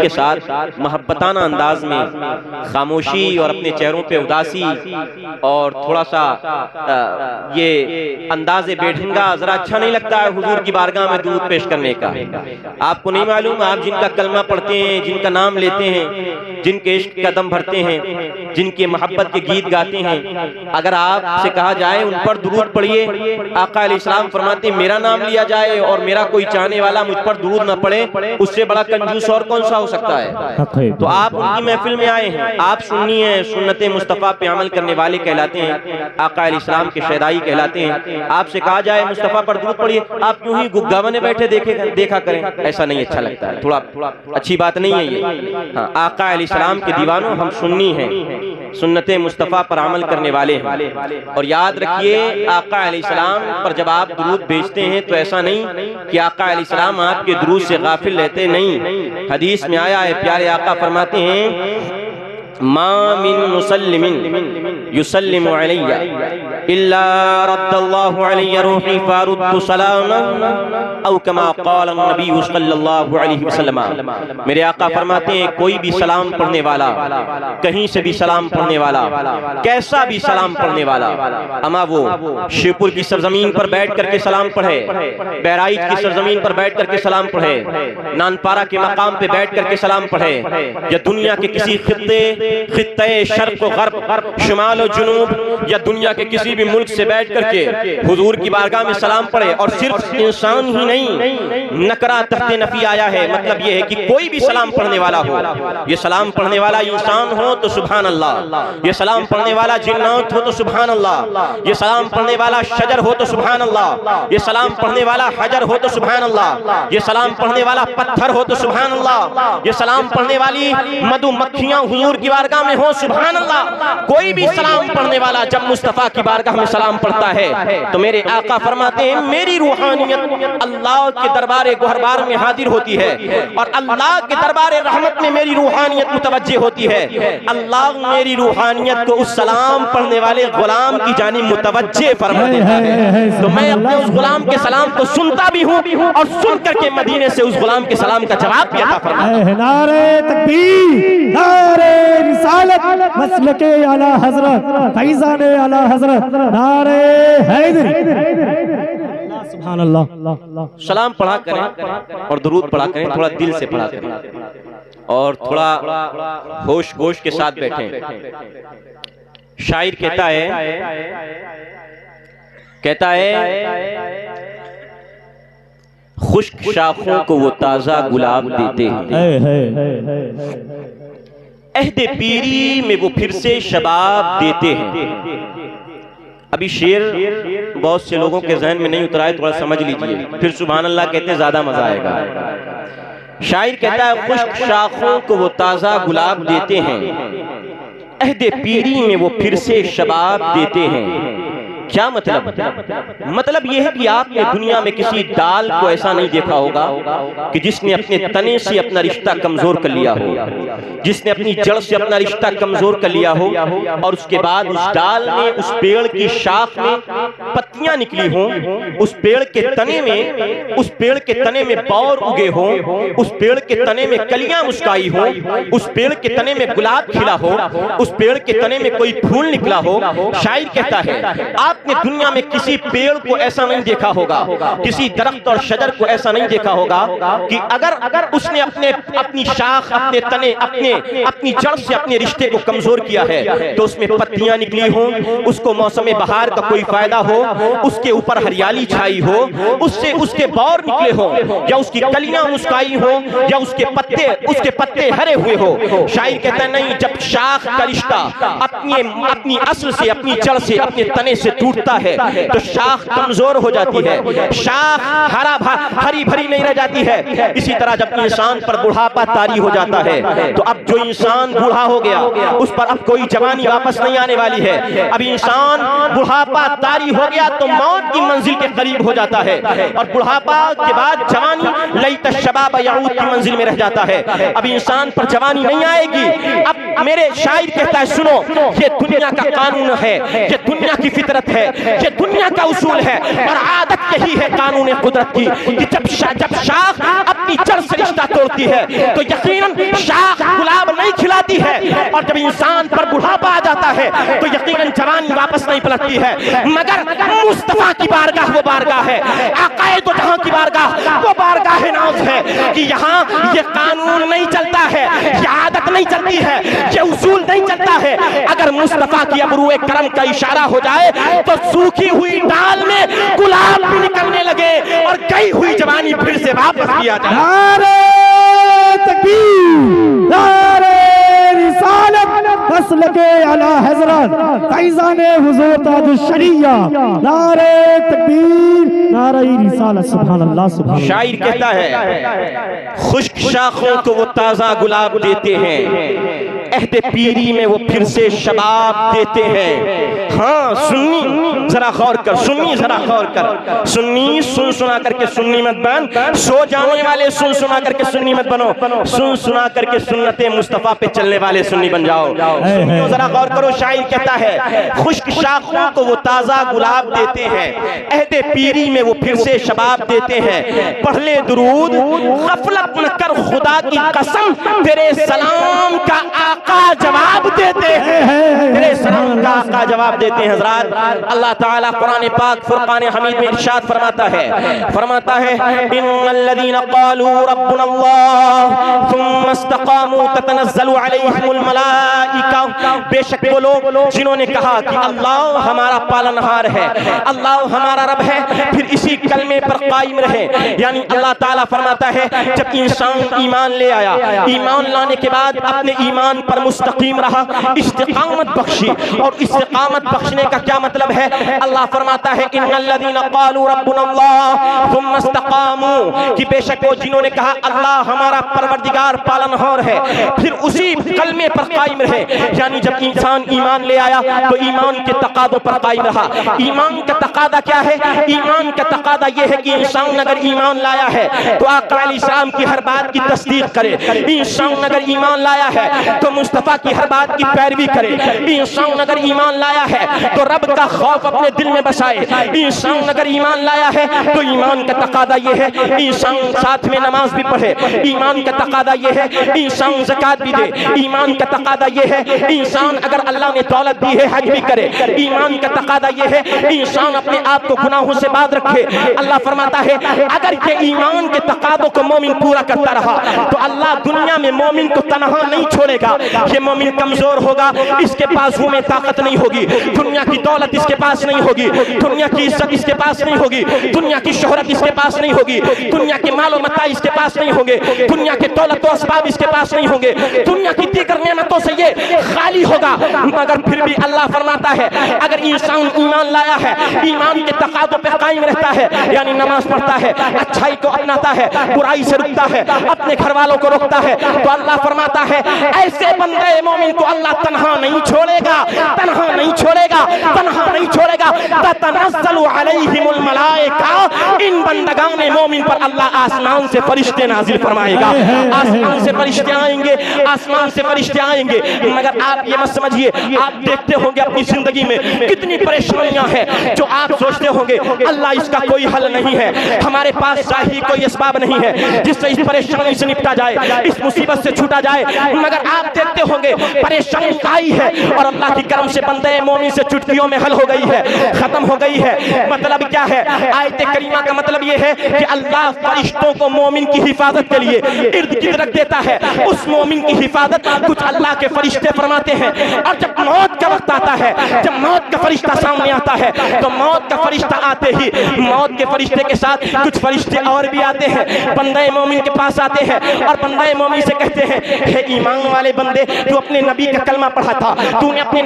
کے ساتھ محبتانہ انداز میں خاموشی اور اپنے چہروں پہ اداسی اور تھوڑا سا یہ انداز بے ڈھنگا ذرا اچھا نہیں لگتا ہے حضور کی بارگاہ میں درود پیش کرنے کا۔ آپ کو نہیں معلوم، آپ جن کا کلمہ پڑھتے ہیں، جن کا نام لیتے ہیں، جن کے عشق کا دم بھرتے ہیں، جن کے محبت کے گیت گاتے ہیں، اگر آپ سے کہا جائے ان پر درود پڑھیے، آقا علیہ السلام فرماتے ہیں میرا نام لیا جائے اور میرا کوئی چاہنے والا مجھ پر درود نہ پڑھے، اس سے بڑا کنجوس اور کون سا ہو سکتا ہے؟ تو آپ ان کی محفل میں آئے ہیں، آپ سنی ہیں، سنت مصطفیٰ پہ عمل کرنے والے کہلاتے ہیں، آقا علیہ السلام کے شیدائی کہلاتے ہیں۔ آپ سے کہا جائے مصطفیٰ پر درود پڑھیے، آپ کیوں ہی گگا بنے بیٹھے دیکھا کریں؟ ایسا نہیں اچھا لگتا ہے، تھوڑا اچھی بات نہیں ہے یہ۔ ہاں، آقا علیہ السلام کے دیوانوں ہم سنی ہیں، سنت مصطفیٰ پر عمل کرنے والے ہیں، اور یاد رکھیے آقا علیہ السلام پر جب آپ درود بھیجتے ہیں تو ایسا نہیں کہ آقا علیہ السلام آپ کے درود سے غافل رہتے، نہیں۔ حدیث میں آیا ہے، پیارے آقا فرماتے ہیں ما من مسلم یسلم علی الا رد اللہ علی روحی فارد سلاما او کما قال النبی صلی اللہ علیہ وسلم۔ میرے آقا فرماتے ہیں کوئی بھی سلام پڑھنے والا، کہیں سے بھی سلام پڑھنے والا، کیسا بھی سلام پڑھنے والا، اما وہ شیپور کی سرزمین پر بیٹھ کر کے سلام پڑھے، بہرائچ کی سرزمین پر بیٹھ کر کے سلام پڑھے، نانپارہ کے مقام پہ بیٹھ کر کے سلام پڑھے، یا دنیا کے کسی خطے شرق و غرب، شمال و جنوب، یا دنیا کے کسی بھی ملک سے بیٹھ کر کے حضور کی بارگاہ میں سلام پڑھے، اور صرف انسان ہی نہیں، نکرہ تحت نفی آیا ہے، مطلب یہ ہے کہ کوئی بھی سلام پڑھنے والا ہو، یہ سلام پڑھنے والا انسان ہو تو سبحان اللہ، یہ سلام پڑھنے والا جنات ہو تو سبحان اللہ، یہ سلام پڑھنے والا شجر ہو تو سبحان اللہ، یہ سلام پڑھنے والا حجر ہو تو سبحان اللہ، یہ سلام پڑھنے والا پتھر ہو تو سبحان اللہ، یہ سلام پڑھنے والی مدو مکھیاں حضور کی بارگاہ میں ہو سبحان اللہ۔ کوئی بھی سلام پڑھنے والا جب مصطفیٰ کی بارگاہ میں سلام پڑھتا ہے تو میرے آقا فرماتے ہیں میری روحانیت اللہ کے دربار گوہربار میں حاضر ہوتی ہے، اور اللہ کے دربار رحمت میں میری روحانیت متوجہ ہوتی ہے۔ اللہ میری روحانیت کو اس سلام پڑھنے والے غلام کی جانب متوجہ فرما دیتا ہے، تو میں اپنے اس غلام کے سلام کو سنتا بھی ہوں، اور سن کر کے مدینے سے اس غلام کے سلام کا جواب بھی عطا فرماتا ہوں۔ نعرہ تکبیر، نعرہ رسالت، مسلک اعلی حضرت، فیضان اعلی حضرت، نعرہ حیدری۔ سبحان اللہ۔ سلام پڑھا کریں اور درود پڑھا کریں، تھوڑا دل سے پڑھا کریں اور تھوڑا ہوش گوش کے ساتھ بیٹھیں۔ شاعر کہتا ہے خشک شاخوں کو وہ تازہ گلاب دیتے ہیں، عہد پیری میں وہ پھر سے شباب دیتے ہیں۔ ابھی شعر بہت سے لوگوں کے ذہن میں نہیں اترا ہے، تھوڑا سمجھ لیجئے، پھر سبحان اللہ کہتے زیادہ مزہ آئے گا۔ شاعر کہتا ہے خشک شاخوں کو وہ تازہ گلاب دیتے ہیں، عہد پیری میں وہ پھر سے شباب دیتے ہیں۔ کیا مطلب یہ ہے کہ آپ نے دنیا میں کسی ڈال کو ایسا نہیں دیکھا ہوگا کہ جس نے اپنے تنے سے اپنا رشتہ کمزور کر لیا ہو، جس نے اپنی جڑ سے اپنا رشتہ کمزور کر لیا ہو، اور اس کے بعد اس ڈال میں، اس پیڑ کی شاخ میں پتیاں نکلی ہوں، اس پیڑ کے تنے میں بور اگے ہوں، اس پیڑ کے تنے میں کلیاں مسکائی ہوں، اس پیڑ کے تنے میں گلاب کھلا ہو، اس پیڑ کے تنے میں کوئی پھول نکلا ہو۔ شاعر کہتا ہے آپ نے دنیا میں کسی پیڑ کو ایسا نہیں دیکھا ہوگا، کسی درخت اور شجر کو ایسا نہیں دیکھا ہوگا کہ اگر اس نے اپنی شاخ، اپنے تنے، اپنی جڑ سے اپنے رشتے کو کمزور کیا ہے تو اس میں پتیاں نکلی ہوں، اس کو موسم بہار کا کوئی فائدہ ہو، اس کے اوپر ہریالی چھائی ہو، اس کے بور نکلے ہوں، یا اس کی کلیاں مسکائی ہوں، یا اس کے پتے ہرے ہوئے ہو۔ شاعر کہتا ہے نہیں، جب شاخ کا رشتہ اپنی اصل سے، اپنی جڑ سے، اپنے تنے سے ٹوٹتا ہے تو شاخ کمزور ہو جاتی ہے، شاخ ہری بھری نہیں رہ جاتی ہے۔ اسی طرح جب انسان پر بڑھاپا طاری ہو جاتا ہے تو اب جو انسان بوڑھا ہو گیا اس پر اب کوئی جوانی واپس نہیں آنے والی ہے۔ اب انسان بڑھاپا طاری ہو گیا تو موت کی منزل کے قریب ہو جاتا ہے، اور بڑھاپا کے بعد جوانی لیت الشباب یعود کی منزل میں رہ جاتا ہے۔ اب انسان پر جوانی نہیں آئے گی۔ اب میرے شاعر کہتا ہے سنو، یہ دنیا کا قانون ہے، یہ دنیا کی فطرت ہے، یہ دنیا کا اصول ہے، اور عادت یہی ہے قانون قدرت کی کہ جب شاخ اپنی جڑ سے رشتہ توڑتی ہے تو یقیناً جاتی ہے اور جب انسان پر بڑھاپا آ جاتا ہے تو یقیناً جوانی واپس نہیں پلٹتی ہے، مگر مصطفیٰ کی بارگاہ وہ بارگاہ ہے، آقائے دو جہاں کی بارگاہ وہ بارگاہ ناز ہے کہ یہاں یہ قانون نہیں چلتا ہے، یہ عادت نہیں چلتی ہے، یہ اصول نہیں چلتا ہے۔ اگر مصطفیٰ کی ابرو کرم کا اشارہ ہو جائے تو سوکھی ہوئی ڈال میں گلاب بھی نکلنے لگے اور گئی ہوئی جوانی پھر سے واپس کیا جائے۔ نعرہ تکبیر، نعرہ رسالت، مسلک اعلی حضرت فیضان حضور تاج الشریعہ، نعرہ تکبیر، نعرہ رسالت۔ سبحان اللہ، سبحان اللہ۔ شاعر کہتا ہے خشک شاخوں کو وہ تازہ گلاب دیتے ہیں، عہد پیری میں وہ پھر سے شباب دیتے ہیں۔ ہاں سنی ذرا غور کر، سنی ذرا غور کر، سنی سن سنا کر کے سنی مت بن، سو جانے والے سن سنا کر کے سنی مت بنو، سن سنا کر کے سنت مصطفیٰ پہ چلنے والے سنی بن جاؤ۔ سنیو ذرا غور کرو، شاعر کہتا ہے خشک شاخوں کو وہ تازہ گلاب دیتے ہیں، عہد پیری میں وہ پھر سے شباب دیتے ہیں۔ پڑھ لے درود، غفلت نہ کر خدا کی قسم، تیرے سلام کا آقا جواب دیتے ہیں، تیرے سلام کا آقا جواب دیتے ہیں۔ حضرات اللہ تعالیٰ قرآن پاک فرقان حمید میں ارشاد فرماتا ہے ان الذین قالوا ربنا اللہ ثم استقاموا تتنزل علیہم الملائکہ، بے شک وہ لوگ جنہوں نے کہا کہ اللہ ہمارا پالنہار ہے، اللہ ہمارا رب ہے، پھر اسی کلمے پر قائم رہے۔ یعنی اللہ تعالیٰ فرماتا ہے جب انسان ایمان لے آیا، ایمان لانے کے بعد اپنے ایمان پر مستقیم رہا، استقامت بخشی، اور استقامت بخشنے کا کیا مطلب ہے؟ اللہ فرماتا ہے ان الذین قالوا ربنا اللہ ثم استقاموا، کہ بے شک وہ جنہوں نے کہا اللہ ہمارا پروردگار پالنہار ہے، پھر اسی کلمے پر قائم رہے۔ یعنی جب انسان ایمان لے آیا تو ایمان کے تقاضوں پر قائم رہا۔ ایمان کا تقاضا کیا ہے؟ ایمان کا تقاضا یہ ہے کہ انسان اگر ایمان لایا ہے تو آقا علیہ السلام کی ہر بات کی تصدیق کرے، انسان اگر ایمان لایا ہے تو مصطفیٰ کی ہر بات کی پیروی کرے، انسان اگر ایمان لایا ہے تو رب کا خوف اپنے دل میں بسائے، انسان اگر ایمان لایا ہے تو ایمان کا تقاضا یہ ہے انسان ساتھ میں نماز بھی پڑھے، ایمان کا تقاضا یہ ہے انسان زکوٰۃ بھی دے، ایمان کا تقاضا یہ ہے انسان اگر اللہ نے دولت دی ہے حج بھی کرے، ایمان کا تقاضا یہ ہے انسان اپنے آپ کو گناہوں سے باز رکھے۔ اللہ فرماتا ہے اگر یہ ایمان کے تقاضوں کو مومن پورا کرتا رہا تو اللہ دنیا میں مومن کو تنہا نہیں چھوڑے گا۔ یہ مومن کمزور ہوگا، اس کے پاس میں طاقت نہیں ہوگی، دنیا کی دولت اس کے پاس نہیں ہوگی، دنیا کی عزت اس کے پاس نہیں ہوگی، دنیا کی شہرت اس کے پاس نہیں ہوگی، دنیا کے مال و متاع اس کے پاس نہیں ہوں گے، دنیا کے دولت و اسباب اس کے پاس نہیں ہوں گے، دنیا کی دیگر نعمتوں سے یہ خالی ہوگا۔ مگر پھر بھی اللہ فرماتا ہے اگر انسان ایمان لایا ہے، ایمان کے تقاضوں پہ قائم رہتا ہے، یعنی نماز پڑھتا ہے، اچھائی کو اپناتا ہے، برائی سے رکتا ہے، اپنے گھر والوں کو روکتا ہے، تو اللہ فرماتا ہے ایسے بندے مومن کو اللہ تنہا نہیں چھوڑے گا، تنہا نہیں چھوڑے گا، تنہا نہیں چھوڑے گا۔ تتنزل علیہم الملائکہ، ان بندگان مومن پر اللہ آسمان سے فرشتے نازل فرمائے گا، آسمان سے فرشتے آئیں گے، آسمان سے فرشتے آئیں گے۔ مگر آپ یہ مت سمجھیے، آپ دیکھتے ہوں گے اپنی زندگی میں کتنی پریشانیاں ہیں جو آپ سوچتے ہوں گے اللہ اس کا کوئی حل نہیں ہے، ہمارے پاس ظاہری کوئی اسباب نہیں ہے جس سے اس پریشانی سے نپٹا جائے، اس مصیبت سے چھوٹا جائے۔ مگر آپ دیکھتے ہوں گے پریشانی آئی ہے اور اللہ کی کرم سے بندے مومن سے چٹکیوں میں حل ہو گئی ہے، ختم ہو گئی ہے۔ مطلب کیا ہے؟ آیت کریمہ کا مطلب یہ ہے کہ اللہ فرشتوں کو مومن کی حفاظت کے لیے ارد گرد رکھ دیتا ہے، اس مومن کی حفاظت کچھ اللہ کے فرشتے فرماتے ہیں۔ اور جب موت کا وقت آتا ہے، جب موت کا فرشتہ سامنے آتا ہے تو موت کا فرشتہ آتے ہی موت کے فرشتے کے ساتھ کچھ فرشتے اور بھی آتے ہیں، بندے مومن کے پاس آتے ہیں اور بندے مومن سے کہتے ہیں اے ایمان والے بندے، تو اپنے نبی کا کلمہ پڑھا تھا، تو نے اپنے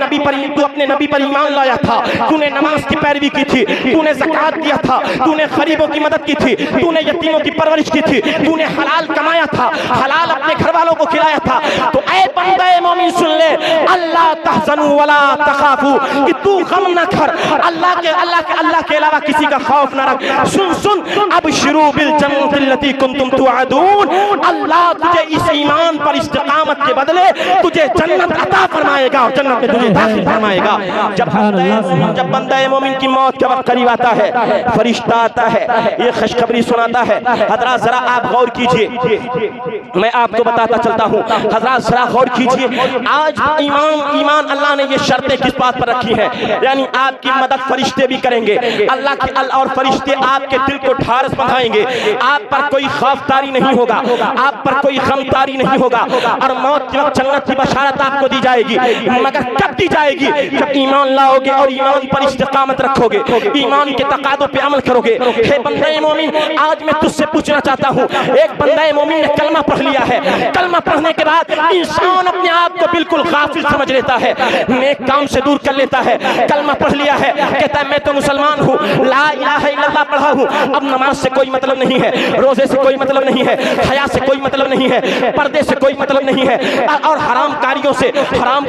نبی پر ایمان لایا تھا، تو نے نماز کی پیروی کی تھی، تو نے زکوٰۃ دیا تھا، تو نے غریبوں کی مدد کی تھی، تو نے یتیموں کی پرورش کی تھی، تو نے حلال کمایا تھا، حلال اپنے گھر والوں کو کھلایا تھا، تو اے بندے مومن سن لے، اللہ تحزنوا ولا تخافوا، کہ تو غم نہ کر، اللہ کے علاوہ کسی کا خوف نہ رکھ۔ سن ابشروا بالجنۃ التي کنتم توعدون، اللہ تجھے اس ایمان پر استقامت استقامت کے بدلے تجھے جنت عطا فرمائے گا اور جنت میں تجھے داخل فرمائے گا. جب بندہ مومن کی موت کا وقت قریب آتا ہے فرشتہ آتا ہے یہ خوشخبری سناتا ہے. حضرات ذرا آپ غور کیجئے, میں آپ کو بتاتا چلتا ہوں. حضرات ذرا غور کیجئے, آج ایمان اللہ نے یہ شرطیں کس بات پر رکھی ہیں, یعنی آپ کی مدد فرشتے بھی کریں گے, اللہ اور فرشتے آپ کے دل کو ڈھارس بندھائیں گے, آپ پر کوئی خوف طاری نہیں ہوگا, آپ پر کوئی غم طاری نہیں ہوگا, اور موت کے وقت جنت کی بشارت آپ کو دی جائے گی. مگر کب دی جائے گی؟ جب ایمان لاؤ گے اور ایمان پر استقامت رکھو گے, ایمان کے تقاضوں پہ عمل کرو گے. ہے بندہ مومن, آج میں تجھ سے پوچھنا چاہتا ہوں, ایک بندہ مومن نے کلمہ پڑھ لیا ہے, کلمہ پڑھنے کے بعد انسان اپنے آپ کو بالکل غافل سمجھ لیتا ہے, نیک کام سے دور کر لیتا ہے. کلمہ پڑھ لیا ہے, کہتا ہے میں تو مسلمان ہوں, لا الہ الا اللہ پڑھا ہوں, اب نماز سے کوئی مطلب نہیں ہے, روزے سے کوئی مطلب نہیں ہے, حیا سے کوئی مطلب نہیں ہے, پردے سے کوئی مطلب نہیں ہے, اور حرام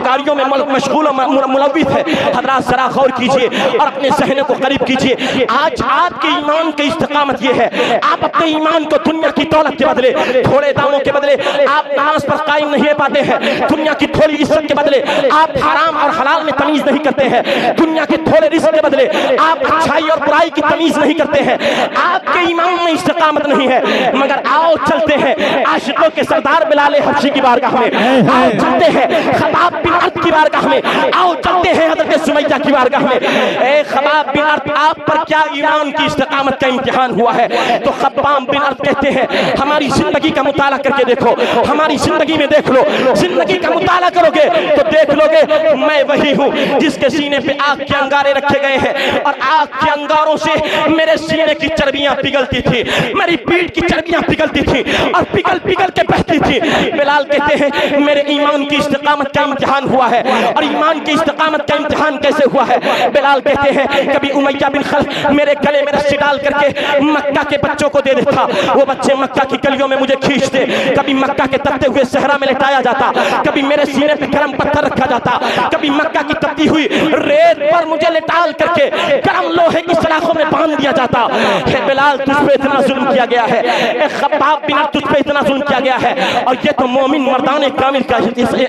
کاریوں میں مشغول و ملوث ہے. حضرات ذرا غور کیجئے اور اپنے ذہن کو قریب کیجئے. آج آپ کے ایمان کی استقامت یہ ہے, آپ اپنے ایمان کو دنیا کی دولت کے بدلے, تھوڑے داموں کے بدلے آپ نماز پر قائم نہیں پاتے ہیں, دنیا کی تھوڑی عزت کے بدلے آپ حرام اور حلال میں تمیز نہیں کرتے ہیں, دنیا کے تھوڑے رزق کے بدلے آپ اچھائی اور برائی کی تمیز نہیں کرتے ہیں. آپ کے ایمان میں استقامت نہیں ہے. مگر آؤ چلتے ہیں عاشقوں کے سردار بلال حبشی کی بارگاہ میں, آؤ چلتے ہیں خباب بن عرب کی بارگاہ میں, آؤ چلتے ہیں حضرت سمیہ کی بارگاہ میں. اے خباب بن عرب, آپ پر کیا ایمان کی استقامت کا امتحان ہوا ہے؟ تو خباب بن عرب کہتے ہیں ہماری زندگی کا مطالعہ کر کے دیکھو, ہماری زندگی میں دیکھ لو, زندگی کا مطالعہ کرو گے تو دیکھ لو گے میں وہی ہوں جس کے سینے پہ آگ کے انگارے رکھے گئے ہیں, اور آگ کے انگاروں سے میرے سینے کی چربیاں پگھلتی تھی, میری پیٹھ کی چربیاں پگھلتی تھی اور پگھل کے بہتی تھی. بلال کہتے ہیں میرے ایمان کی استقامت کا امتحان ہوا ہے. اور ایمان کی استقامت کا امتحان کیسے ہوا ہے؟ بلال کہتے ہیں کبھی امیہ بن خلف میرے گلے میں رسی ڈال کر کے مکہ کے بچوں کو دے دیتا, وہ بچے مکہ کی گلیوں میں مجھے کھینچتے, کبھی مکہ کے تپتے ہوئے صحرا میں لٹایا جاتا, کبھی میرے سینے پہ گرم پتھر رکھا جاتا, کبھی مکہ کی تپتی ہوئی ریت پر مجھے لٹال کر کے گرم لوہے کی سلاخوں میں باندھ دیا جاتا. ہے بلال تجھ پہ اتنا ظلم کیا گیا ہے, اے خباب بن عرب تجھ پہ اتنا ظلم کیا گیا ہے. اور یہ تو مومن مردان کامل کا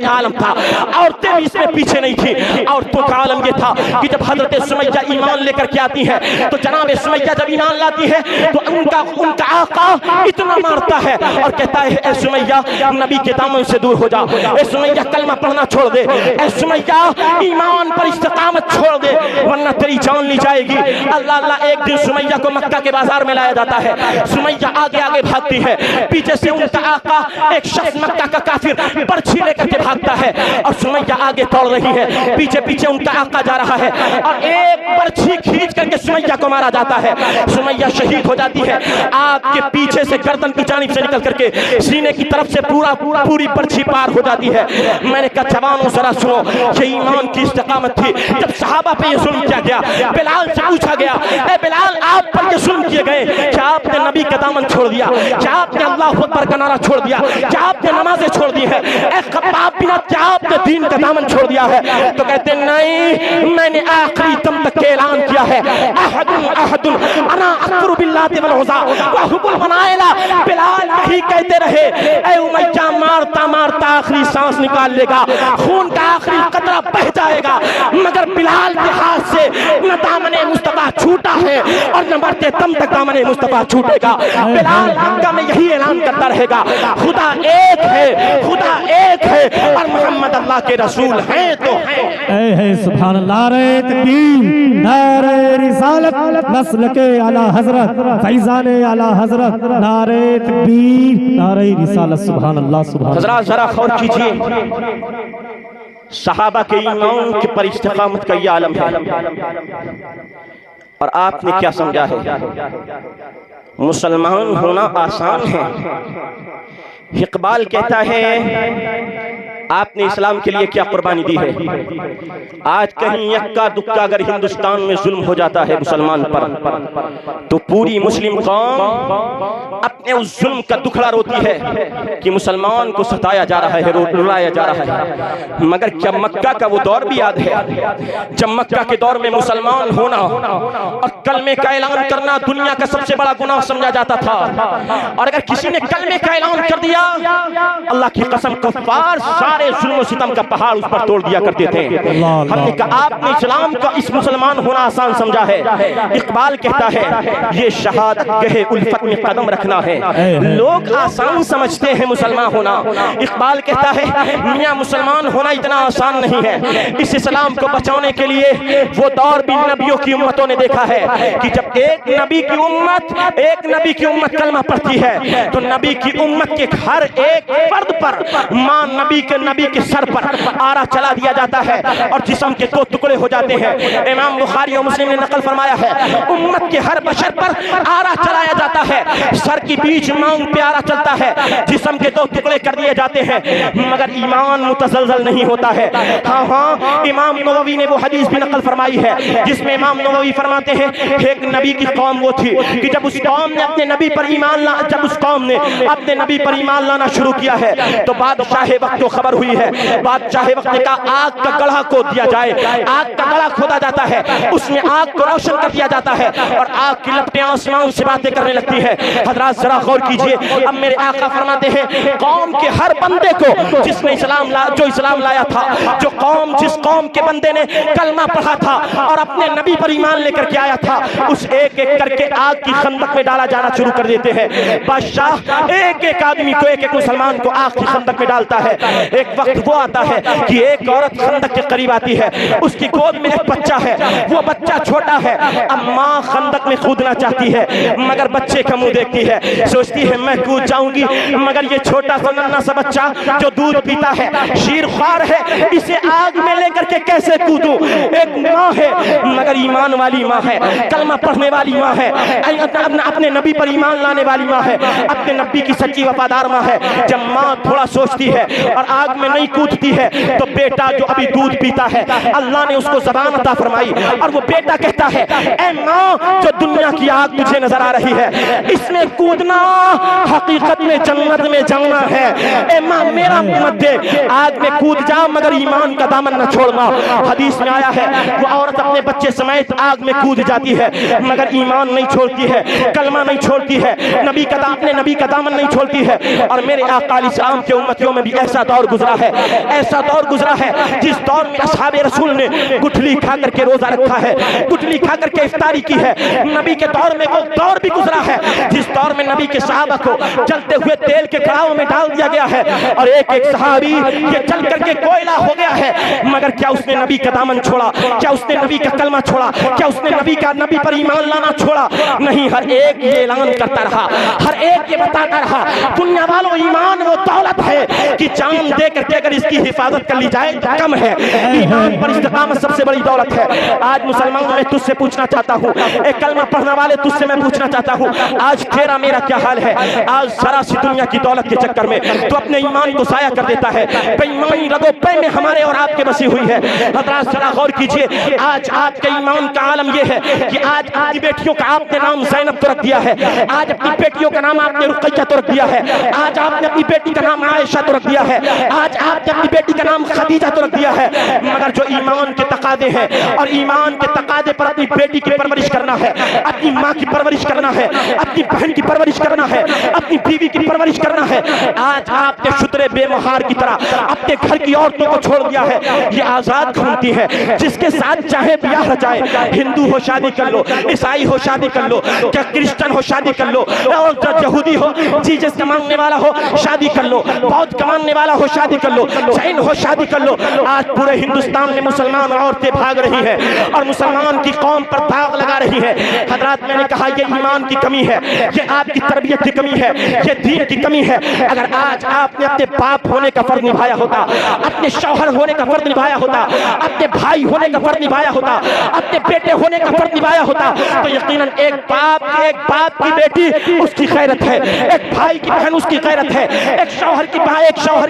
عالم تھا, عورتیں بھی اس میں پیچھے نہیں تھی. عورتوں کا عالم یہ تھا کہ جب حضرت سمیہ ایمان لے کر کے آتی ہے تو جناب سمیہ جب ایمان لاتی ہے تو ان کا آقا اتنا مارتا ہے اور کہتا ہے اے سمیہ نبی کے دامن سے دور ہو جا, اے سمیہ کلمہ پڑھنا چھوڑ دے, اے سمیہ ایمان پر استقامت چھوڑ دے ورنہ تیری جان لی جائے گی. اللہ ایک دن سمیہ کو مکہ کے بازار میں لایا جاتا ہے, سمیہ آگے آگے بھاگتی ہے, پیچھے سے ان کا آقا ایک شخص مکہ کا کافر برچھی لے کر کے بھاگتا ہے, اور سمیہ آگے دوڑ رہی ہے, پیچھے پیچھے ان کا آقا جا رہا ہے, اور ایک برچھی کھینچ کر کے سمیہ کو مارا جاتا ہے. سمیہ شہید ہو جاتی ہے, آپ کے پیچھے سے گردن کی جانب سے نکل کر کے سینے کی طرف سے پوری برچھی پار ہو جاتی ہے. میں نے کہا جوانوں ذرا سنو, یہ ایمان کی استقامت تھی. جب صحابہ پہ یہ ظلم کیا گیا, بلال سے پوچھا گیا اے بلال آپ پر یہ ظلم کیے گئے, کیا آپ نے نبی کا دامن چھوڑ دیا, کیا آپ نے اللہ اکبر کا نعرہ چھوڑ دیا, کیا آپ نے نمازیں چھوڑ دی ہے, اے خباب بن عرب کیا آپ نے دین کا دامن چھوڑ دیا ہے؟ تو کہتے نہیں, میں نے آخری دم تک کے اعلان کیا ہے احد انا اکفر باللات والعزا وحب المنائلہ. بلال یہی کہتے رہے, اے امیہ مارتا مارتا آخری سانس نکال لے گا, خون کا آخری قطرہ بہ جائے گا, مگر بلال کے ہاتھ سے نہ دامن مصطفیٰ چھوٹا ہے اور نہ مرتے دم تک دامن مصطفیٰ چھوٹے گا. بلال مکہ میں یہی اعلان کرتا رہے گا, خدا ایک ہے, خدا ایک ہے, اور محمد اللہ کے رسول ہیں تو ہیں. سبحان اللہ, نعرہ تکبیر, نعرہ رسالت, مسلک اعلی حضرت, فیضان اعلی حضرت, نعرہ تکبیر, نعرہ رسالت. سبحان اللہ, سبحان اللہ. حضرات ذرا غور کیجئے, صحابہ کے ایمان کے پر استقامت کا یہ عالم ہے, اور آپ نے کیا سمجھا ہے مسلمان ہونا آسان ہے. اقبال کہتا ہے آپ نے اسلام کے لیے کیا قربانی دی ہے؟ آج کہیں یکا دکا اگر ہندوستان میں ظلم ہو جاتا ہے مسلمان پر تو پوری مسلم قوم اپنے اس ظلم کا دکھڑا روتی ہے کہ مسلمان کو ستایا جا رہا ہے، رلایا جا رہا ہے۔ مگر کیا مکہ کا وہ دور بھی یاد ہے جب مکہ کے دور میں مسلمان ہونا اور کلمے کا اعلان کرنا دنیا کا سب سے بڑا گناہ سمجھا جاتا تھا، اور اگر کسی نے کلمے کا اعلان کر دیا اللہ کی قسم کفار سارے ظلم و ستم کا پہاڑ اس پر توڑ دیا کرتے تھے۔ ہم نے کہا آپ نے اسلام کا اس مسلمان ہونا آسان سمجھا ہے۔ اقبال کہتا ہے یہ شہادت گہے الفت میں قدم رکھنا ہے، لوگ آسان سمجھتے ہیں مسلمان ہونا۔ اقبال کہتا ہے میاں مسلمان ہونا اتنا آسان نہیں ہے، اس اسلام کو بچانے کے لیے وہ دور بھی نبیوں کی امتوں نے دیکھا ہے کہ جب ایک نبی کی امت کلمہ پڑھتی ہے تو نبی کی امت کے ہر ایک فرد پر ماں نبی کے سر پر آرا چلا دیا جاتا ہے اور جسم کے دو ٹکڑے ہو جاتے ہیں۔ امام بخاری اور مسلم نے نقل فرمایا ہے امت کے ہر بشر پر آرا چلایا جاتا ہے، سر کی بیچ مانگ پہ آرا چلتا ہے، جسم کے دو ٹکڑے کر دیے جاتے ہیں، مگر ایمان متزلزل نہیں ہوتا ہے۔ ہاں امام نووی نے وہ حدیث بھی نقل فرمائی ہے جس میں امام نووی فرماتے ہیں ایک نبی کی قوم وہ تھی کہ جب اس قوم نے اپنے نبی پر ایمان لانا شروع کیا ہے تو بادشاہ وقت کو خبر ہوئی ہے، بادشاہ وقت نے کہا آگ کا گڑھا کھود دیا جائے، آگ کا گڑھا کھودا جاتا ہے، اس میں آگ کو روشن کر دیا جاتا ہے اور آگ کی لپٹیں آسمان سے باتیں کرنے لگتی ہیں۔ حضرات ذرا غور کیجئے، اب میرے آقا فرماتے ہیں قوم کے ہر بندے کو جس نے اسلام لایا تھا، جس قوم کے بندے نے کلمہ پڑھا تھا اور اپنے نبی پر ایمان لے کر کے آیا تھا، اس ایک ایک کر کے آگ کی خندق میں ڈالا جانا شروع کر دیتے ہیں۔ بادشاہ ایک ایک آدمی کو ایک مسلمان کو آگ کی خندق میں ڈالتا ہے۔ ایک وقت وہ آتا ہے کہ ایک عورت خندق کے قریب آتی ہے، اس کی گود میں ایک بچہ ہے، وہ بچہ چھوٹا ہے، اب ماں خندق میں کودنا چاہتی ہے مگر بچے کا منہ دیکھتی ہے، سوچتی ہے میں کود جاؤں گی مگر یہ چھوٹا سا ننھا سا بچہ جو دودھ پیتا ہے شیر خوار ہے، اسے آگ میں لے کر کے کیسے کودوں؟ ایک ماں ہے مگر ایمان والی ماں ہے، کلمہ پڑھنے والی ماں ہے، اپنے نبی پر ایمان لانے والی ماں ہے، اپنے نبی کی سچی وفادار ماں ہے۔ جب ماں تھوڑا سوچتی ہے اور آگ میں نہیں کودتی ہے تو بیٹا جو ابھی دودھ پیتا ہے اللہ نے اس کو زبان عطا فرمائی اور وہ بیٹا کہتا ہے اے ماں جو دنیا کی آگ تجھے نظر آ رہی ہے اس میں کودنا حقیقت میں جنت میں جانا ہے، اے ماں میرا مت دے، آگ میں کود جا مگر ایمان کا دامن نہ چھوڑنا۔ حدیث میں آیا ہے وہ عورت اپنے بچے سمیت آگ میں کود جاتی ہے مگر ایمان نہیں چھوڑتی ہے، کلمہ نہیں چھوڑتی ہے، اپنے نبی کا دامن نہیں چھوڑتی ہے۔ اور میرے آقا علیہ السلام کے امتیوں میں بھی ایسا دور گزرا ہے جس دور میں اصحاب رسول نے گٹھلی کھا کر کے روزہ رکھا ہے، گٹھلی کھا کر کے افطاری کی ہے۔ نبی کے دور میں وہ دور بھی گزرا ہے جس دور میں نبی کے صحابہ کو جلتے ہوئے تیل کے کڑاہوں میں ڈال دیا گیا ہے اور ایک ایک صحابی یہ جل کر کے کوئلہ ہو گیا ہے، مگر کیا اس نے نبی کا دامن چھوڑا؟ کیا اس نے نبی کا کلمہ چھوڑا؟ کیا اس نے نبی پر ایمان لانا چھوڑا؟ نہیں، ہر ایک یہ اعلان کرتا رہا، ہر ایک یہ بتاتا رہا دنیا والوں ایمان وہ دولت ہے کہ جان دے کر کے اگر اس کی حفاظت کر لی جائے کم ہے، ایمان پر استقامت سب سے بڑی دولت ہے۔ آج مسلمانوں میں تجھ سے پوچھنا چاہتا ہوں، ایک کلمہ پڑھنے والے تجھ سے میں پوچھنا چاہتا ہوں آج تیرا میرا کیا حال ہے؟ آج ذرا سی دنیا کی دولت کے چکر میں تو اپنے ایمان کو ضائع کر دیتا ہے، بے ایمانی رگو پے میں ہمارے اور آپ کے بسی ہوئی ہے۔ حضرات ذرا غور کیجئے، آج آپ کے ایمان کا عالم یہ ہے کہ آج آپ کی بیٹیوں کا آپ نے نام زینب تو رکھ دیا ہے، آج اپنی بیٹیوں کا نام آپ نے رقیہ تو رکھ دیا ہے، آج آپ نے اپنی بیٹی کا نام عائشہ تو رکھ دیا ہے، آج آپ نے اپنی بیٹی کا نام خدیجہ تو رکھ دیا ہے، مگر جو ایمان کے تقاضے ہیں اور ایمان کے تقاضے پر اپنی بیٹی کی پرورش کرنا ہے، اپنی ماں کی پرورش کرنا ہے، اپنی بہن کی پرورش کرنا ہے، اپنی بیوی کی پرورش کرنا ہے، آج آپ نے شترے بے مہار کی طرح اپنے گھر کی عورتوں کو چھوڑ دیا ہے، یہ آزاد گھومتی ہے، جس کے ساتھ چاہے بیاہ رچائے، ہندو ہو شادی کر لو، عیسائی ہو شادی کر لو، کیا کرسچن ہو شادی کر لو، اور یہودی ہو جیسس کا ماننے والا ہو شادی کر لو، بودھ کا ماننے والا ہو شادی کر لو، جین ہو شادی کر لو۔ آج پورے ہندوستان میں مسلمان عورتیں بھاگ رہی ہیں اور مسلمان کی قوم پر داغ لگا رہی ہیں۔ حضرات میں نے کہا یہ ایمان کی کمی ہے، یہ آپ کی تربیت کی کمی ہے، یہ دین کی کمی ہے۔ اگر آج آپ نے اپنے باپ ہونے کا فرض نبھایا ہوتا، اپنے شوہر ہونے کا فرض نبھایا ہوتا، اپنے بھائی ہونے کا فرض نبھایا ہوتا، اپنے بیٹے ہونے کا فرض نبھایا ہوتا تو یقیناً ایک باپ کی بیٹی اس کی غیرت ہے، ایک بھائی کی بہن اس کی غیرت ہے، ایک شوہر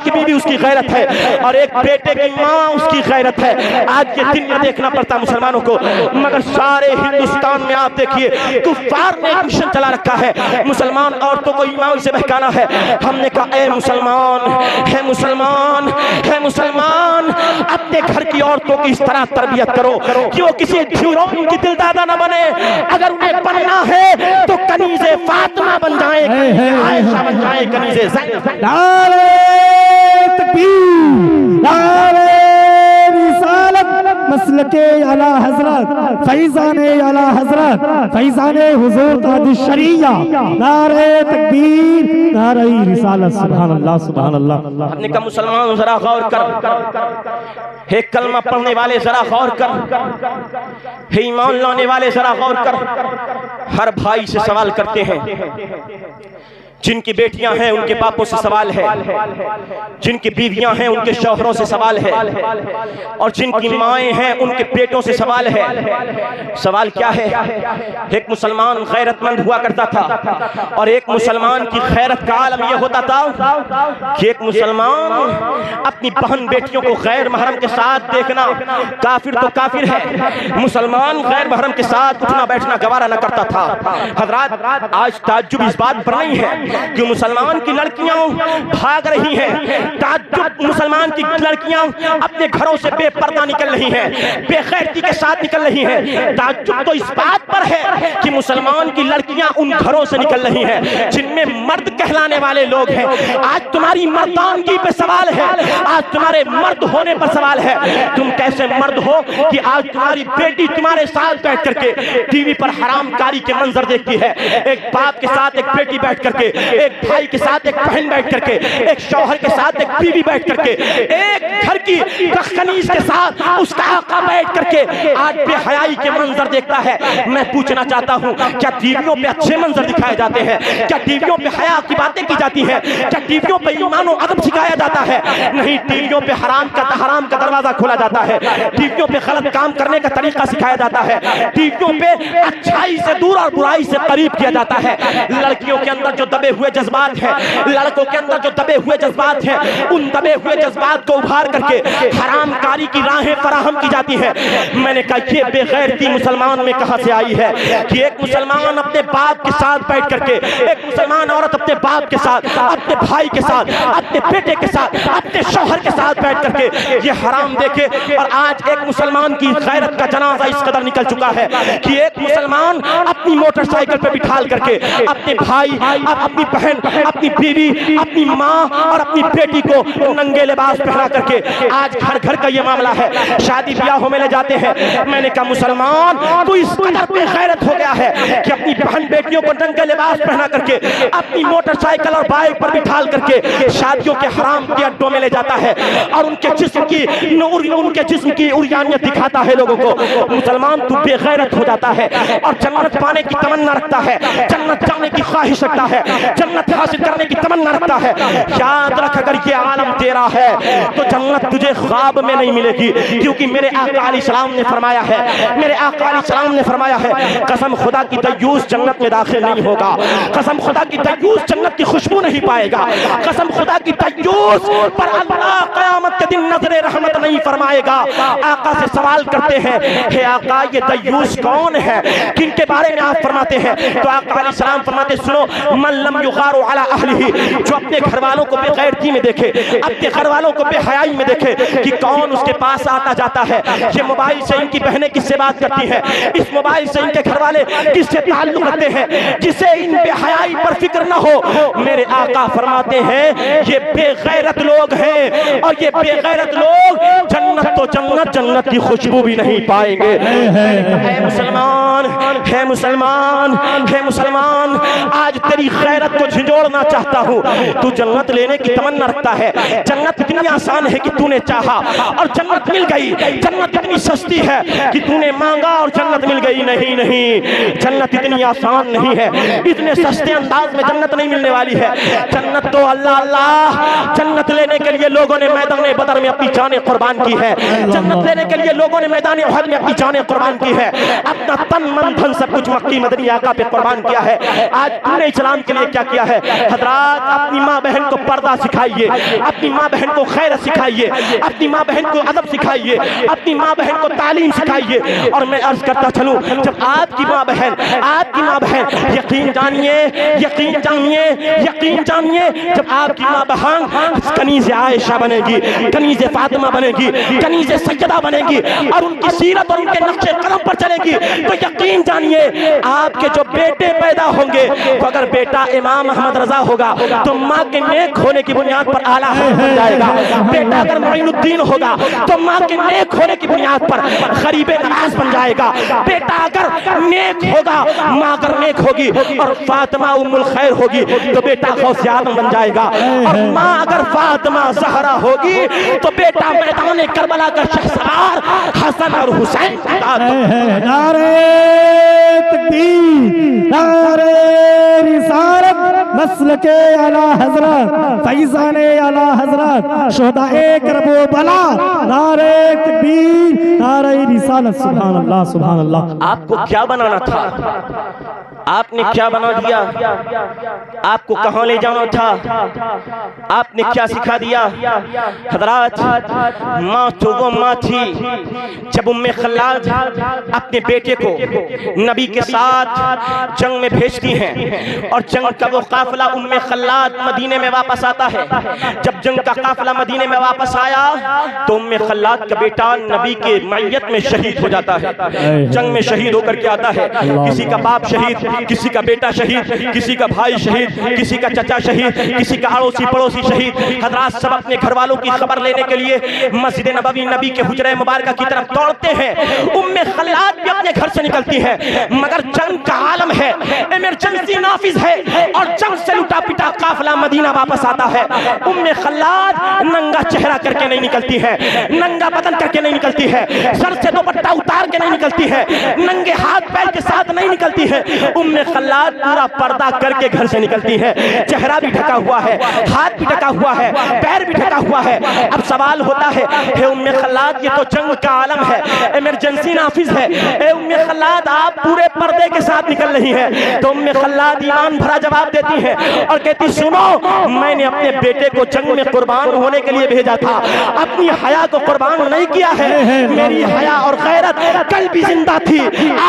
کی بیوی اس کی غیرت ہے اور ایک بیٹے کی ماں اس کی غیرت ہے. آج یہ دن میں دیکھنا پڑتا مسلمانوں کو, مگر سارے ہندوستان میں آپ دیکھیے کفار نے ایک مشن چلا رکھا ہے, مسلمان عورتوں کو ایمان سے بہکانا ہے. ہم نے کہا اے مسلمان, ہے مسلمان, ہے مسلمان, اپنے گھر کی عورتوں کی اس طرح تربیت کرو کہ وہ کسی ڈھیرون کی دل دادا نہ بنے. اگر انہیں بننا ہے تو کنیز فاطمہ بن جائیں, عائشہ بن جائیں, کنیز زینب. نعرہ تکبیر, نعرہ رسالت, مسلک اعلی حضرت, فیضان اعلی حضرت, فیضان حضور تاج الشریعہ, نعرہ تکبیر, نعرہ رسالت. سبحان اللہ, سبحان اللہ. ہم نے کہا مسلمان ذرا غور کر, ایک کلمہ پڑھنے والے ذرا غور کر, ایمان لانے والے ذرا غور کر. ہر بھائی سے سوال کرتے ہیں, جن کی بیٹیاں ہیں ان کے باپوں سے سوال ہے, جن کی بیویاں ہیں ان کے شوہروں سے سوال ہے, اور جن کی مائیں ہیں ان کے بیٹوں سے سوال ہے. سوال کیا ہے؟ ایک مسلمان غیرت مند ہوا کرتا تھا, اور ایک مسلمان کی غیرت کا عالم یہ ہوتا تھا کہ ایک مسلمان اپنی بہن بیٹیوں کو غیر محرم کے ساتھ دیکھنا, کافر تو کافر ہے, مسلمان غیر محرم کے ساتھ اٹھنا بیٹھنا گوارا نہ کرتا تھا. حضرات آج تعجب اس بات پر نہیں ہے کہ مسلمان کی لڑکیاں بھاگ رہی ہیں, تعجب مسلمان کی لڑکیاں اپنے گھروں سے بے پردہ نکل رہی ہیں, بے غیرتی کے ساتھ نکل رہی ہیں. تعجب تو اس بات پر ہے کہ مسلمان کی لڑکیاں ان گھروں سے نکل رہی ہیں جن میں مرد کہلانے والے لوگ ہیں. آج تمہاری مردانگی پہ سوال ہے, آج تمہارے مرد ہونے پر سوال ہے. تم کیسے مرد ہو کہ آج تمہاری بیٹی تمہارے ساتھ بیٹھ کر کے ٹی وی پر حرام کاری کے منظر دیکھتی ہے, ایک باپ کے ساتھ ایک بیٹی بیٹھ کر کے, ایک بھائی کے ساتھ ایک بہن بیٹھ کر کے, ایک شوہر کے ساتھ ایک بیوی بیٹھ کر کے, ایک گھر کی کنیز کے ساتھ اس کا آقا بیٹھ کر کے آج بے حیائی کے منظر دیکھتا ہے. میں پوچھنا چاہتا ہوں, کیا ٹیویوں پہ اچھے منظر دکھائے جاتے ہیں؟ کیا ٹیویوں پہ حیا کی باتیں کی جاتی ہیں؟ کیا ٹیویوں پہ ایمان و ادب سکھایا جاتا ہے؟ نہیں, ٹیویوں پہ حرام کا دروازہ کھولا جاتا ہے, ٹیویوں پہ غلط کام کرنے کا طریقہ سکھایا جاتا ہے, ٹیویوں پہ اچھائی سے دور اور برائی سے قریب کیا جاتا ہے. لڑکیوں کے اندر جو دبے ہوئے جذبات ہیں, لڑکوں کے اندر جو دبے ہوئے جذبات ہیں, ان دبے ہوئے جذبات کو ابھار کر کے حرام کاری کی راہیں فراہم کی جاتی ہیں. میں نے کہا یہ بے غیرتی مسلمان میں کہاں سے آئی ہے کہ ایک مسلمان اپنے باپ کے ساتھ بیٹھ کر کے, ایک مسلمان عورت اپنے باپ کے ساتھ, اپنے بھائی کے ساتھ, اپنے بیٹے کے ساتھ, اپنے شوہر کے ساتھ بیٹھ کر کے یہ حرام دیکھے. اور آج ایک مسلمان کی غیرت کا جنازہ اس قدر نکل چکا ہے کہ ایک مسلمان اپنی موٹر سائیکل پہ بٹھال کر کے اپنے بھائی, اپنی بہن, اپنی بیوی, اپنی ماں اور اپنی بیٹی کو ننگے لباس پہنا کر کے آج گھر گھر کا یہ معاملہ ہے, شادی بیاہوں میں لے جاتے ہیں. میں نے کہا مسلمان تو اس قدر بے غیرت ہو گیا ہے کہ اپنی بہن بیٹیوں کو ننگے لباس پہنا کر کے اپنی موٹر سائیکل اور بائک پر بٹھال کر کے شادیوں کے حرام کے اڈوں میں لے جاتا ہے اور ان کے جسم کی عریانیت دکھاتا ہے لوگوں کو. مسلمان تو بے غیرت ہو جاتا ہے اور جنت پانے کی تمنا رکھتا ہے, جنت جانے کی خواہش رکھتا ہے, جنت حاصل کرنے کی تمنا رکھتا ہے. یاد رکھ اگر یہ عالم تیرا ہے تو جنت تجھے خواب میں نہیں ملے گی, کیونکہ میرے آقا علیہ السلام نے فرمایا ہے, میرے آقا علیہ السلام نے فرمایا ہے, قسم خدا کی دیوس جنت میں داخل نہیں ہوگا, قسم خدا کی دیوس جنت کی خوشبو نہیں پائے گا, قسم خدا کی دیوس پر اللہ قیامت کے دن نظر رحمت نہیں فرمائے گا. آقا سے سوال کرتے ہیں, ہے آقا یہ دیوس کون ہے, کن کے بارے میں آپ فرماتے ہیں؟ تو آقا علیہ السلام فرماتے سنو, من لم یغار علی اہلہ, جو اپنے گھر والوں کو بے غیرتی میں دیکھے, اپنے گھر والوں کو بے حیائی میں دیکھے کہ کون اس کے پاس آتا جاتا ہے, یہ موبائل سے ان کی بہنیں کس سے بات کرتی ہیں, اس موبائل سے ان کے گھر والے کس سے تعلق رکھتے ہیں, جسے ان بے حیائی پر فکر نہ ہو. میرے آقا فرماتے ہیں یہ بے غیرت لوگ ہیں, اور یہ بے غیرت لوگ جنت تو جنت کی خوشبو بھی نہیں پائیں گے. اے مسلمان, ہے مسلمان, ہے مسلمان, آج تیری غیرت کو جھنجھوڑنا چاہتا ہوں. تو جنت لینے کی تمنا رکھتا ہے, جنت اتنی آسان ہے کہ تو نے چاہا اور جنت مل گئی, جنت اتنی سستی ہے کہ تو نے مانگا اور جنت مل گئی. نہیں, جنت اتنی آسان نہیں ہے, اتنے سستے انداز میں جنت نہیں ملنے والی ہے. جنت تو اللہ, جنت لینے کے لیے لوگوں نے میدان بدر بدر میں اپنی جانیں قربان کی ہے، جنت لینے کے لیے لوگوں نے میدان احد میں اپنی جانیں قربان کی ہے، اپنا تن من دھن سب کچھ مکی مدنی آقا پہ قربان کیا ہے۔ آج تم نے اسلام کے لیے کیا کیا ہے؟ حضرات اپنی ماں بہن کو پردہ سکھائیے، اپنی ماں بہن کو خیر سکھائیے، اپنی ماں بہن کو ادب سکھائیے، اپنی ماں بہن کو تعلیم سکھائیے۔ اور میں عرض کرتا چلوں، جب آپ کی ماں بہن یقین جانیے یقین جانیے یقین جانیے جب آپ کی ماں بہن کنیز عائشہ بنے گی، کنیز فاطمہ بنے گی، کنیز سیدہ بنے گی اور ان کی سیرت اور ان کے نقش قدم پر چلے گی، تو یقین جانیے آپ کے جو بیٹے پیدا ہوں گے، تو اگر بیٹا امام احمد رضا ہوگا تو ماں کے نیک ہونے کی بنیاد پر اعلیٰ حضرت بن جائے گا، بیٹا اگر معین الدین ہوگا تو ماں کے نیک ہونے کی بنیاد پر غریب نواز بن جائے گا، بیٹا اگر نیک ہوگا، ماں اگر نیک ہوگی اور فاطمہ ام الخیر ہوگی تو بیٹا غوث اعظم بن جائے گا، اور ماں اگر فاطمہ زہرا ہوگی تو بیٹا میدان کربلا کا شہسوار حسن اور حسین۔ نعرہ تکبیر، نعرہ رسالت، مسلک اعلیٰ حضرت، فیضان اعلیٰ حضرت، شہداء کربلا، نعرہ تکبیر، نعرہ رسالت۔ سبحان اللہ سبحان اللہ۔ آپ کو کیا بنانا تھا؟ آپ نے کیا بنا دیا؟ آپ کو کہاں لے جانا تھا؟ آپ نے کیا سکھا دیا؟ حضرات ماں تو وہ ماں تھی جب ام خلاد اپنے بیٹے کو نبی کے ساتھ جنگ میں بھیجتی ہیں، اور جنگ کا وہ قافلہ ام خلاد مدینے میں واپس آتا ہے۔ جب جنگ کا قافلہ مدینے میں واپس آیا تو ام خلاد کا بیٹا نبی کے معیت میں شہید ہو جاتا ہے، جنگ میں شہید ہو کر کے آتا ہے۔ کسی کا باپ شہید، کسی کا بیٹا شہید، کسی کا بھائی شہید، کسی کا چچا شہید، کسی کا اڑوسی پڑوسی شہید۔ حضرات سب اپنے گھر والوں کی خبر لینے کے لیے مسجد نبوی نبی کے حجرہ مبارکہ کی طرف دوڑتے ہیں۔ ام خلاد بھی اپنے گھر سے نکلتی ہے، مگر جنگ کا عالم ہے، ایمرجنسی نافذ ہے، اور جنگ سے لٹا پٹا قافلہ مدینہ واپس آتا ہے۔ ام خلاد ننگا چہرہ کر کے نہیں نکلتی ہے، ننگا بدن کر کے نہیں نکلتی ہے، سر سے دوپٹہ اتار کے نہیں نکلتی ہے، ننگے ہاتھ پیر کے ساتھ نہیں نکلتی ہے۔ ام خلاد پورا پردہ کر کے گھر سے نکلتی ہے، چہرہ بھی ڈھکا ہوا ہے، ہاتھ بھی ڈھکا ہوا ہے، پیر بھی ڈھکا ہوا ہے۔ اب سوال ہوتا ہے، اے ام خلاد یہ تو جنگ کا عالم ہے، ایمرجنسی نافذ ہے، اے ام خلاد آپ پورے پردے کے ساتھ نکل رہی ہیں۔ تو ام خلاد ایمان بھرا جواب دیتی ہے اور کہتی سنو، میں نے اپنے بیٹے کو جنگ میں قربان ہونے کے لیے بھیجا تھا، اپنی حیا کو قربان نہیں کیا ہے۔ میری حیا اور غیرت کل بھی زندہ تھی،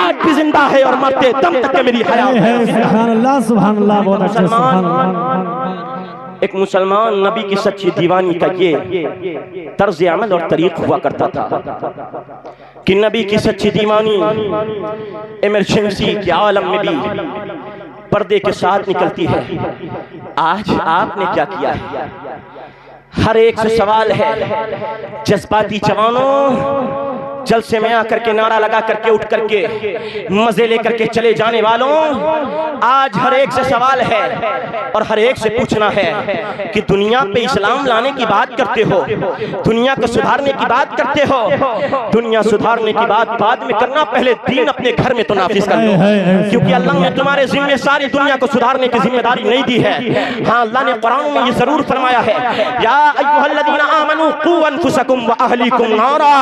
آج بھی زندہ ہے، اور مرتے دم تک میری حیا۔ سبحان اللہ سبحان اللہ، بہت اچھا سبحان اللہ۔ ایک مسلمان نبی کی سچی دیوانی کا یہ طرز عمل اور طریق ہوا کرتا تھا کہ نبی کی سچی دیوانی ایمرجنسی کے عالم میں بھی پردے کے ساتھ نکلتی ہے۔ آج آپ نے کیا کیا ہے؟ ہر ایک سے سوال ہے، جذباتی جوانوں، جلسے میں آ کر کے نعرہ لگا کر کے اٹھ کر کے مزے لے کر کے چلے جانے والوں، آج ہر ایک سے سوال ہے اور ہر ایک سے پوچھنا ہے کہ دنیا پہ اسلام لانے کی بات کرتے ہو، دنیا کو سدھارنے کی بات کرتے ہو، دنیا سدھارنے کی بات بعد میں کرنا، پہلے دین اپنے گھر میں تو نافذ کر لو، کیونکہ اللہ نے تمہارے ذمہ ساری دنیا کو سدھارنے کی ذمہ داری نہیں دی ہے۔ ہاں اللہ نے قرآن میں یہ ضرور فرمایا ہے، یا ایھا الذین آمنوا قوا انفسکم واہلیکم نارا،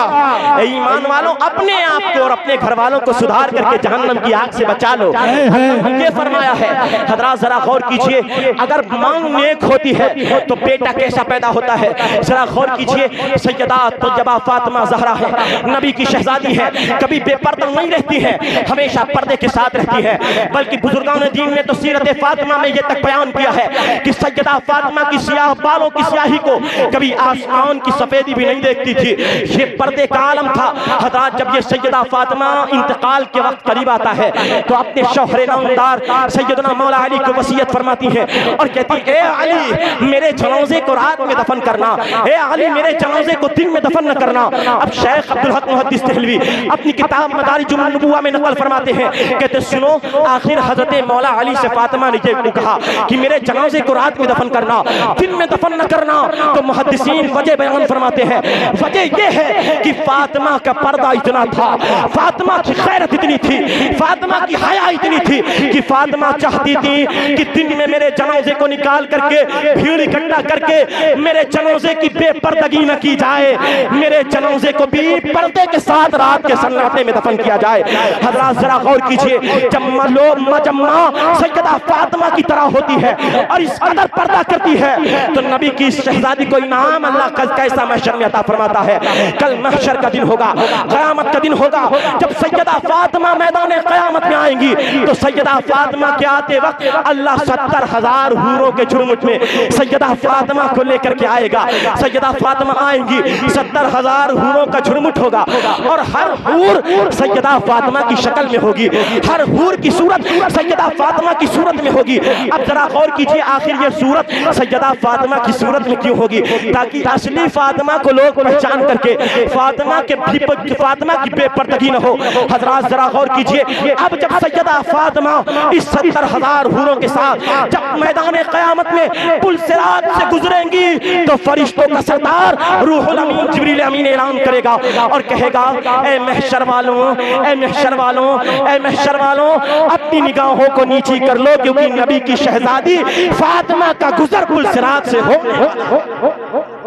اے ایمان والوں اپنے آپ کو اور اپنے گھر والوں کو سدھار کر کے جہنم کی آگ سے بچا لو۔ یہ فرمایا ہے۔ حضرات ذرا غور کیجئے، اگر ماں نیک ہوتی ہے تو بیٹا کیسا پیدا ہوتا ہے؟ ذرا غور کیجئے، سیدہ طیبہ فاطمہ زہرا ہے، نبی کی شہزادی ہے، کبھی بے پردہ نہیں رہتی ہے، ہمیشہ پردے کے ساتھ رہتی ہے، بلکہ بزرگان دین نے تو سیرت فاطمہ میں یہ تک بیان کیا ہے کہ سیدہ فاطمہ کی سیاہ بالوں کی سیاہی کو کبھی آسمان کی سفیدی بھی نہیں دیکھتی تھی، یہ پردے کا عالم تھا۔ حضرات جب یہ سیدہ فاطمہ انتقال کے وقت قریب آتا ہے تو اپنے شوہر نامدار سیدنا مولا علی کو وصیت فرماتی ہے اور کہتی اے علی میرے جنازے کو رات میں دفن کرنا، اے علی میرے جنازے کو دن میں دفن نہ کرنا۔ اب شیخ عبدالحق محدث دہلوی اپنی کتاب مدارج النبوہ میں نقل فرماتے ہیں، کہتے سنو آخر حضرت مولا علی سے فاطمہ نے یہ کہا کہ میرے جنازے کو رات میں دفن کرنا، دن میں دفن نہ کرنا، تو محدثین وجہ بیان فرماتے ہیں، وجہ یہ ہے کہ فاطمہ کا پردہ اتنا تھا، فاطمہ کی غیرت اتنی تھی، فاطمہ کی حیا اتنی تھی کہ فاطمہ چاہتی تھی کہ دن میں میرے جنازے کو نکال کر کے بھیڑ اکٹھا کر کے میرے جنازے کی بے پردگی نہ کی جائے، میرے جنازے کو بھی پردے کے ساتھ رات کے سناٹے میں دفن کیا جائے۔ حضرات ذرا غور کیجئے، جب ماں سیدہ فاطمہ کی طرح ہوتی ہے اور اس قدر پردہ کرتی ہے تو نبی کی شہزادی کو انعام اللہ کیسا محشر میں عطا فرماتا ہے۔ کل محشر کا دن ہوگا، قیامت کا دن ہوگا، جب سیدہ فاطمہ میدان قیامت میں آئیں گی تو سیدہ فاطمہ کے آتے وقت اللہ 70,000 حوروں کے جھرمٹ میں سیدہ فاطمہ کو لے کر کے آئے گا۔ سیدہ فاطمہ آئیں گی، 70,000 حوروں کا جھرمٹ ہوگا اور ہر حور سیدہ فاطمہ کی شکل میں ہوگی، ہر حور کی صورت سیدہ فاطمہ کی صورت میں ہوگی۔ اب ذرا غور کیجئے، آخر یہ صورت سیدہ فاطمہ کی صورت میں کیوں ہوگی؟ تاکہ اصلی فاطمہ کو لوگ پہچان کر کے فاطمہ کی بے پردگی نہ ہو۔ حضرات ذرا غور کیجئے، اب جب سیدہ فاطمہ اس 70,000 حوروں کے ساتھ جب میدان قیامت میں پل صراط سے گزریں گی تو فرشتوں کا سردار روح الامین جبریل امین اعلان کرے گا اور کہے گا، اے محشر والوں، اے محشر والوں، اے محشر والوں، اپنی نگاہوں کو نیچی کر لو کیونکہ نبی کی شہزادی فاطمہ کا گزر پل صراط سے ہو۔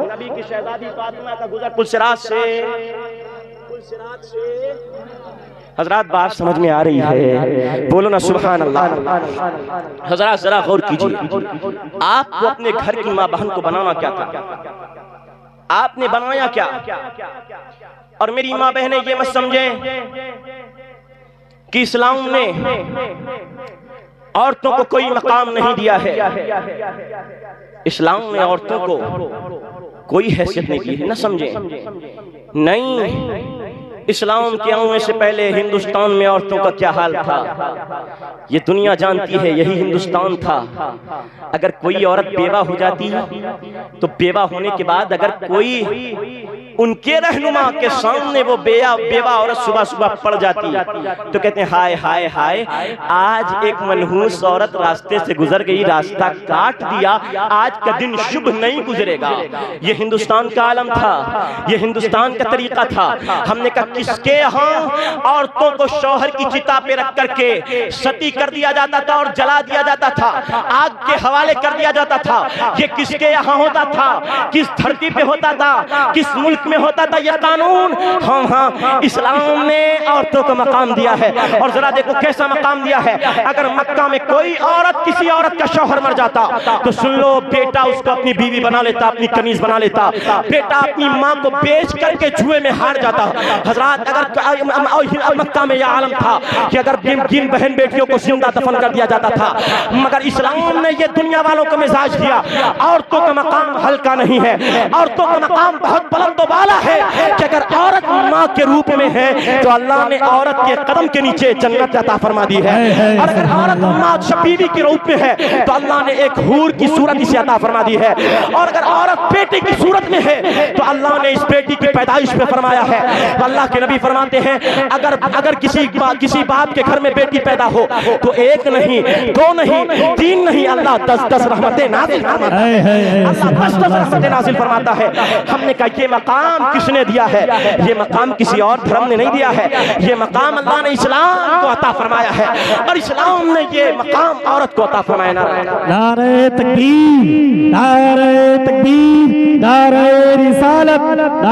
نبی کی شہزادی فاطمہ کا گزر پل صراط سے۔ حضرات بات سمجھ میں آ رہی ہے؟ بولو نا سبحان اللہ۔ حضرات ذرا غور کیجئے، آپ کو اپنے گھر کی ماں بہن کو بنانا کیا تھا؟ آپ نے بنایا کیا؟ اور میری ماں بہنیں یہ مت سمجھیں کہ اسلام نے عورتوں کو کوئی مقام نہیں دیا ہے، اسلام نے عورتوں کو کوئی حیثیت نہیں دی ہے، نہ سمجھیں۔ نہیں، اسلام کے آنے سے پہلے ہندوستان میں عورتوں کا کیا حال تھا یہ دنیا جانتی ہے، یہی ہندوستان تھا۔ اگر کوئی عورت بیوہ ہو جاتی تو بیوہ ہونے کے بعد اگر کوئی ان کے رہنما کے سامنے وہ بیوہ عورت صبح صبح پڑ جاتی تو کہتے ہیں ہائے ہائے ہائے، آج ایک منحوس عورت راستے سے گزر گئی، راستہ کاٹ دیا، آج کا دن شبھ نہیں گزرے گا۔ یہ ہندوستان کا عالم تھا، یہ ہندوستان کا طریقہ تھا۔ ہم نے کہا کس کے ہاں عورتوں کو شوہر کی چتا پہ رکھ کر کے ستی کر دیا جاتا تھا اور جلا دیا جاتا تھا، آگ کے حوالے کر دیا جاتا تھا؟ یہ کس کے یہاں ہوتا تھا؟ کس دھرتی پہ ہوتا تھا؟ کس ملک میں ہوتا تھا یہ قانون؟ ہاں، اسلام نے عورتوں کو مقام دیا ہے۔ اور ذرا دیکھو کیسا مقام دیا ہے۔ اگر مکہ میں کوئی عورت کسی عورت کا شوہر مر جاتا تو سن لو، بیٹا اس کو اپنی بیوی بنا لیتا، اپنی کنیز بنا لیتا، بیٹا اپنی ماں کو بیچ کر کے جوئے میں ہار جاتا۔ حضرات اگر مکہ میں یہ عالم تھا کہ اگر جن بہن بیٹیوں کو زندہ دفن کر دیا جاتا تھا، مگر اسلام نے یہ دنیا والوں کو مزاج دیا، عورتوں کا مقام ہلکا نہیں ہے، عورتوں کا مقام بہت بلند و بالا ہے کہ اگر عورت ماں کے روپ میں ہے تو اللہ نے عورت کے قدم کے نیچے جنت عطا فرما دی ہے، اور اگر عورت ماں بیوی کے روپ میں ہے تو اللہ نے ایک حور کی صورت اسے عطا فرما دی ہے، اور اگر عورت بیٹی کی صورت میں ہے تو اللہ نے اس بیٹی کی پیدائش پہ فرمایا ہے۔ اللہ کے نبی فرماتے ہیں اگر کسی باپ کے گھر میں بیٹی پیدا ہو تو ایک نہیں، دو نہیں، تین نہیں، اللہ 10 رحمتیں نازل فرماتا ہے، اللہ 10 رحمتیں نازل فرماتا ہے۔ ہم نے کہا یہ مقام کس نے دیا ہے؟ یہ مقام کسی اور دھرم نے نہیں دیا ہے، یہ مقام اللہ نے اسلام کو عطا فرمایا ہے، اور اسلام نے یہ مقام عورت کو عطا فرمایا۔ نعرہ تکبیر، نعرہ تکبیر، نعرہ رسالت۔